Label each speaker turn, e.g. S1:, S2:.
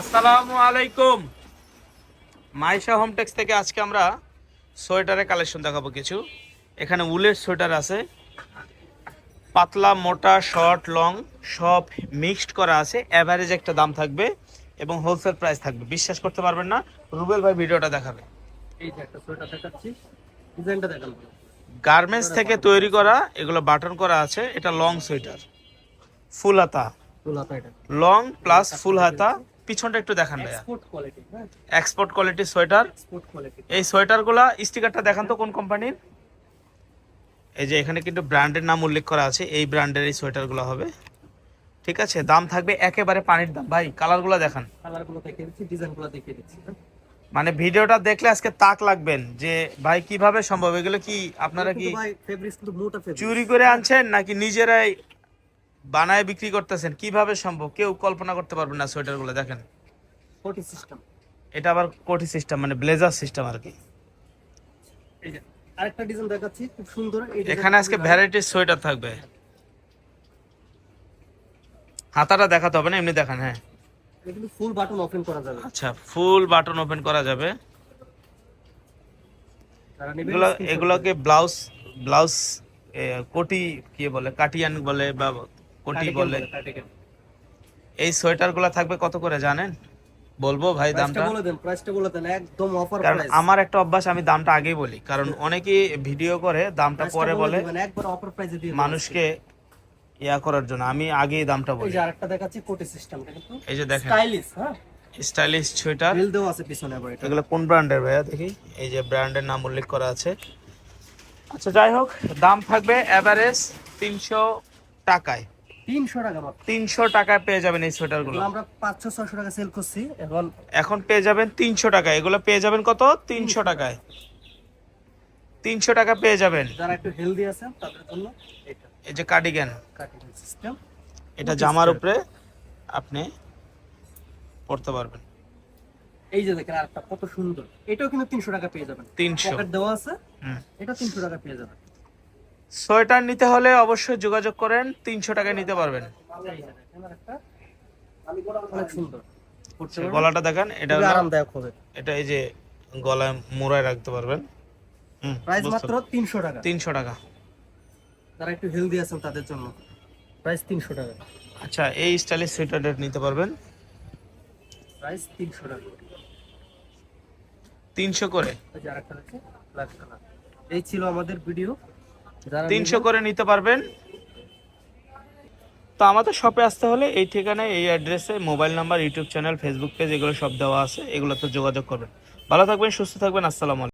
S1: আসসালামু আলাইকুম। মাইশা হোমটেক্স থেকে আজকে আমরা সোয়েটারের কালেকশন দেখাবো কিছু। এখানে উলের সোয়েটার আছে, পাতলা মোটা শর্ট লং সব মিক্সড করা আছে। এভারেজ একটা দাম থাকবে এবং হোলসেল প্রাইস থাকবে। বিশ্বাস করতে পারবেন না, রুবেল ভাই ভিডিওটা দেখাবে।
S2: এই যে একটা সোয়েটার দেখাচ্ছি, ডিজাইনটা দেখাবো।
S1: গার্মেন্টস থেকে তৈরি করা, এগুলো বাটন করা আছে। এটা লং সোয়েটার, ফুল হাতা,
S2: ফুল হাতা এটা
S1: লং প্লাস ফুল হাতা। পিছনটা একটু দেখান ভাইয়া।
S2: এক্সপোর্ট কোয়ালিটি, হ্যাঁ
S1: এক্সপোর্ট কোয়ালিটির সোয়েটার।
S2: Export quality.
S1: এই সোয়েটারগুলা স্টিকারটা দেখান তো কোন কোম্পানির। এই যে এখানে কিন্তু ব্র্যান্ডের নাম উল্লেখ করা আছে, এই ব্র্যান্ডের এই সোয়েটারগুলো হবে। ঠিক আছে, দাম থাকবে একেবারে পানির দাম। ভাই কালারগুলো দেখান,
S2: কালারগুলো দেখিয়ে দিচ্ছি, ডিজাইনগুলো দেখিয়ে দিচ্ছি।
S1: মানে ভিডিওটা দেখলে আজকে তাক লাগবেন যে ভাই কিভাবে সম্ভব। এগুলো কি আপনারা কি
S2: ভাই ফেব্রিক্স কিন্তু মোটা ফেব্রিক্স,
S1: চুরি করে আনছেন নাকি নিজেরাই বানায় বিক্রি করতেছেন? কিভাবে সম্ভব, কেউ কল্পনা করতে পারবেন না। সোয়েটারগুলো দেখেন,
S2: কোটি সিস্টেম।
S1: এটা আবার কোটি সিস্টেম, মানে ব্লেজার সিস্টেম আর কি।
S2: এই যে আরেকটা ডিজাইন দেখাচ্ছি, খুব সুন্দর। এই
S1: এখানে আজকে ভ্যারাইটির সোয়েটার থাকবে। হাতাটা দেখাতে হবে না, এমনি দেখান। হ্যাঁ
S2: এটা কিন্তু ফুল বাটন ওপেন করা যাবে।
S1: আচ্ছা, ফুল বাটন ওপেন করা যাবে।
S2: যারা নেবেন
S1: এগুলোকে ব্লাউজ ব্লাউজ কোটি কি বলে, কাটিয়ান বলে বা কোটি বলে। এই সোয়েটারগুলো থাকবে কত করে জানেন? বলবো ভাই দামটা?
S2: বলে দেন, প্রাইসটা বলে দেন, একদম অফার
S1: কারণ
S2: প্রাইস।
S1: আমার একটা অভ্যাস, আমি দামটা আগেই বলি, কারণ অনেকেই ভিডিও করে দামটা পরে বলে,
S2: একবার অফার প্রাইসে দিয়ে
S1: মানুষকে ইয়া করার জন্য। আমি আগেই দামটা
S2: এই
S1: বলি।
S2: যে আরেকটা দেখাচ্ছি, কোটি সিস্টেমটা কিন্তু
S1: এই যে দেখেন,
S2: স্টাইলিশ, হ্যাঁ
S1: স্টাইলিশ সোয়েটার।
S2: রিল দেওয়া আছে পিছনে আবার। এটা
S1: এগুলো কোন ব্র্যান্ডের ভাইয়া দেখি? এই যে ব্র্যান্ডের নাম উল্লেখ করা আছে। আচ্ছা যাই হোক, দাম থাকবে এভারেজ 300 টাকায়।
S2: 300 টাকা মাত্র।
S1: 300 টাকায় পেয়ে যাবেন এই সোয়েটারগুলো।
S2: আমরা 500-600 টাকা সেল করছি, এখন
S1: এখন পেয়ে যাবেন 300 টাকায়। এগুলো পেয়ে যাবেন কত? 300 টাকায়। 300 টাকা পেয়ে যাবেন।
S2: যারা একটু হেলদি আছে তাদের জন্য এটা
S1: এই যে কার্ডিগান,
S2: কাটিং সিস্টেম।
S1: এটা জামার উপরে আপনি পরতে পারবেন।
S2: এই যে দেখেন আরেকটা কত সুন্দর, এটাও কিন্তু 300 টাকা পেয়ে যাবেন।
S1: 300।
S2: পকেট দেওয়া আছে,
S1: হুম।
S2: এটা 300 টাকা পেয়ে যাবেন।
S1: সোয়েটার নিতে হলে অবশ্যই যোগাযোগ করেন, 300 টাকায় নিতে পারবেন।
S2: এই যে দেখেন আরেকটা অনেক সুন্দর, পড়তে পারবেন,
S1: গলাটা দেখেন, এটা
S2: খুবই
S1: হলো,
S2: আরামদায়ক হবে।
S1: এটা এই যে গলায় মোড়ায় রাখতে পারবেন।
S2: প্রাইস মাত্র 300 টাকা।
S1: 300 টাকা।
S2: যারা একটু হেলদি আছেন তাদের জন্য প্রাইস 300 টাকা।
S1: আচ্ছা, এই স্টাইলিশ সোয়েটারটা নিতে পারবেন
S2: প্রাইস 300 টাকা।
S1: 300 করে।
S2: এই যে আরেকটা দেখেন ব্ল্যাক কালার। এই ছিল আমাদের ভিডিও, যারা
S1: 300 করে নিতে পারবেন। তো আমাদের শপে আসতে হলে এই ঠিকানায়, এই অ্যাড্রেসে, mobile number, YouTube channel, Facebook page, এগুলো সব দেওয়া আছে। এগুলোতে যোগাযোগ করবেন। ভালো থাকবেন, সুস্থ থাকবেন। আসসালামু আলাইকুম।